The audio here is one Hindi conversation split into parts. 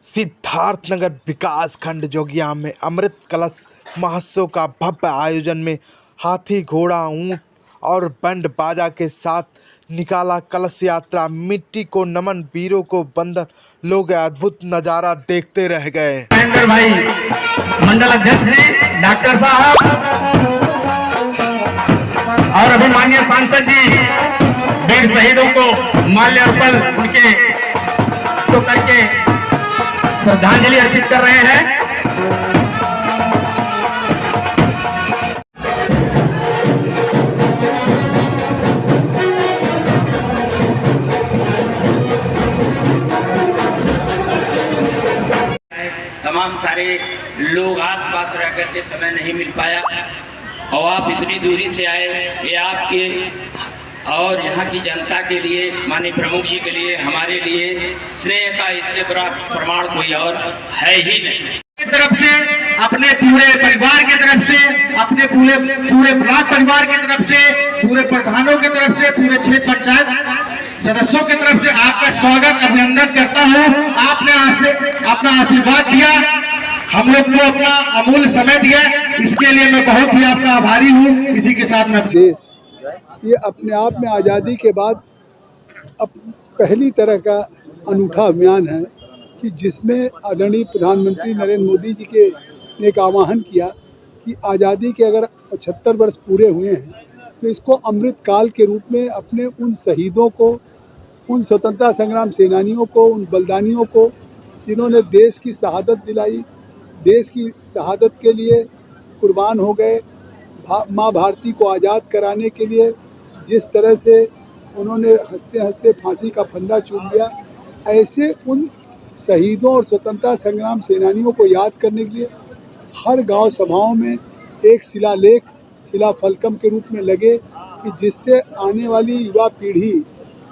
सिद्धार्थनगर विकास खंड जोगिया में अमृत कलश महोत्सव का भव्य आयोजन में हाथी घोड़ा ऊंट और बैंड बाजा के साथ निकाला कलश यात्रा। मिट्टी को नमन, वीरों को वंदन, लोग अद्भुत नजारा देखते रह गए। महेंद्र भाई मंडल अध्यक्ष जी, डॉक्टर साहब और अभिमान्य सांसद जी वीर शहीदों को माल्यार्पण उनके तो करके श्रद्धांजलि अर्पित कर रहे हैं। तमाम सारे लोग आसपास रह करके समय नहीं मिल पाया और आप इतनी दूरी से आए, ये आपके और यहाँ की जनता के लिए, माननीय प्रमुख जी के लिए, हमारे लिए स्नेह का इससे बड़ा प्रमाण कोई और है ही नहीं। की तरफ से, अपने पूरे परिवार की तरफ से, अपने पूरे ब्लॉक परिवार की तरफ से, पूरे प्रधानों की तरफ से, पूरे क्षेत्र पंचायत सदस्यों की तरफ से आपका स्वागत, अभिनंदन करता हूँ। आपने अपना आशीर्वाद दिया, हम लोग को अपना अमूल्य समय दिया, इसके लिए मैं बहुत ही आपका आभारी हूँ। इसी के साथ में देश ये अपने आप में आज़ादी के बाद अब पहली तरह का अनूठा अभियान है कि जिसमें आदरणीय प्रधानमंत्री नरेंद्र मोदी जी के ने एक आह्वान किया कि आज़ादी के अगर 75 वर्ष पूरे हुए हैं तो इसको अमृत काल के रूप में अपने उन शहीदों को, उन स्वतंत्रता संग्राम सेनानियों को, उन बलिदानियों को जिन्होंने देश की शहादत दिलाई, देश की शहादत के लिए कुर्बान हो गए, माँ भारती को आज़ाद कराने के लिए जिस तरह से उन्होंने हंसते हंसते फांसी का फंदा चूम लिया, ऐसे उन शहीदों और स्वतंत्रता संग्राम सेनानियों को याद करने के लिए हर गांव सभाओं में एक शिलालेख, शिलाफलकम के रूप में लगे कि जिससे आने वाली युवा पीढ़ी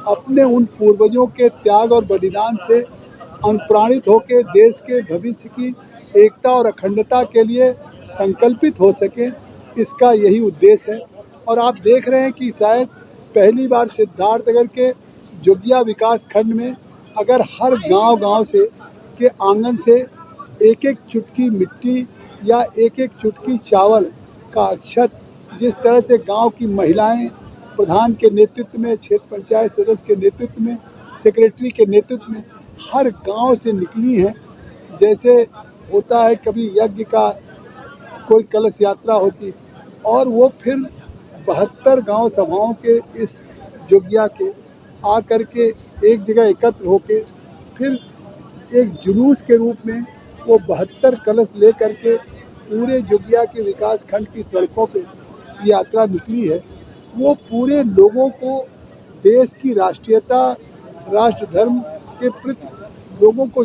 अपने उन पूर्वजों के त्याग और बलिदान से अनुप्राणित होकर देश के भविष्य की एकता और अखंडता के लिए संकल्पित हो सके, इसका यही उद्देश्य है। और आप देख रहे हैं कि शायद पहली बार सिद्धार्थनगर के जोगिया विकास खंड में अगर हर गांव से के आंगन से एक एक चुटकी मिट्टी या एक एक चुटकी चावल का अक्षत, जिस तरह से गांव की महिलाएं प्रधान के नेतृत्व में, क्षेत्र पंचायत सदस्य के नेतृत्व में, सेक्रेटरी के नेतृत्व में हर गांव से निकली हैं। जैसे होता है कभी यज्ञ का कोई कलश यात्रा होती, और वो फिर 72 गांव सभाओं के इस जोगिया के आकर के एक जगह एकत्र होके फिर एक जुलूस के रूप में वो 72 कलश ले करके पूरे जोगिया के विकास खंड की सड़कों पे यात्रा निकली है। वो पूरे लोगों को देश की राष्ट्रीयता, राष्ट्र धर्म के प्रति लोगों को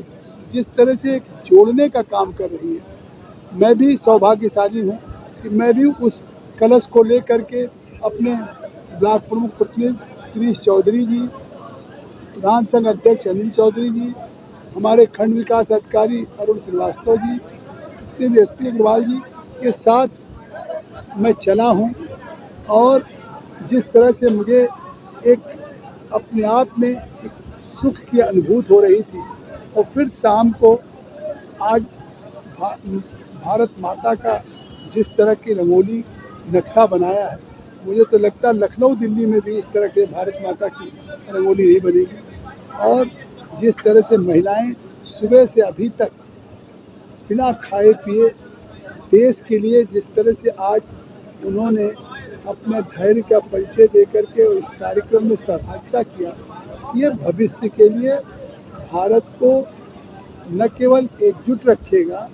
जिस तरह से जोड़ने का काम कर रही है। मैं भी सौभाग्यशाली हूँ कि मैं भी उस कलश को लेकर के अपने ब्लॉक प्रमुख प्रतिनिधि श्रीश चौधरी जी, प्रधान संघ अध्यक्ष अनिल चौधरी जी, हमारे खंड विकास अधिकारी अरुण श्रीवास्तव जी, प्रतिनिधि SP अग्रवाल जी के साथ मैं चला हूँ। और जिस तरह से मुझे एक अपने आप में एक सुख की अनुभूति हो रही थी, और फिर शाम को आज भारत माता का जिस तरह की रंगोली नक्शा बनाया है, मुझे तो लगता है लखनऊ दिल्ली में भी इस तरह के भारत माता की रंगोली नहीं बनेगी। और जिस तरह से महिलाएं सुबह से अभी तक बिना खाए पिए देश के लिए जिस तरह से आज उन्होंने अपने धैर्य का परिचय दे करके इस कार्यक्रम में सहभागिता किया, ये भविष्य के लिए भारत को न केवल एकजुट रखेगा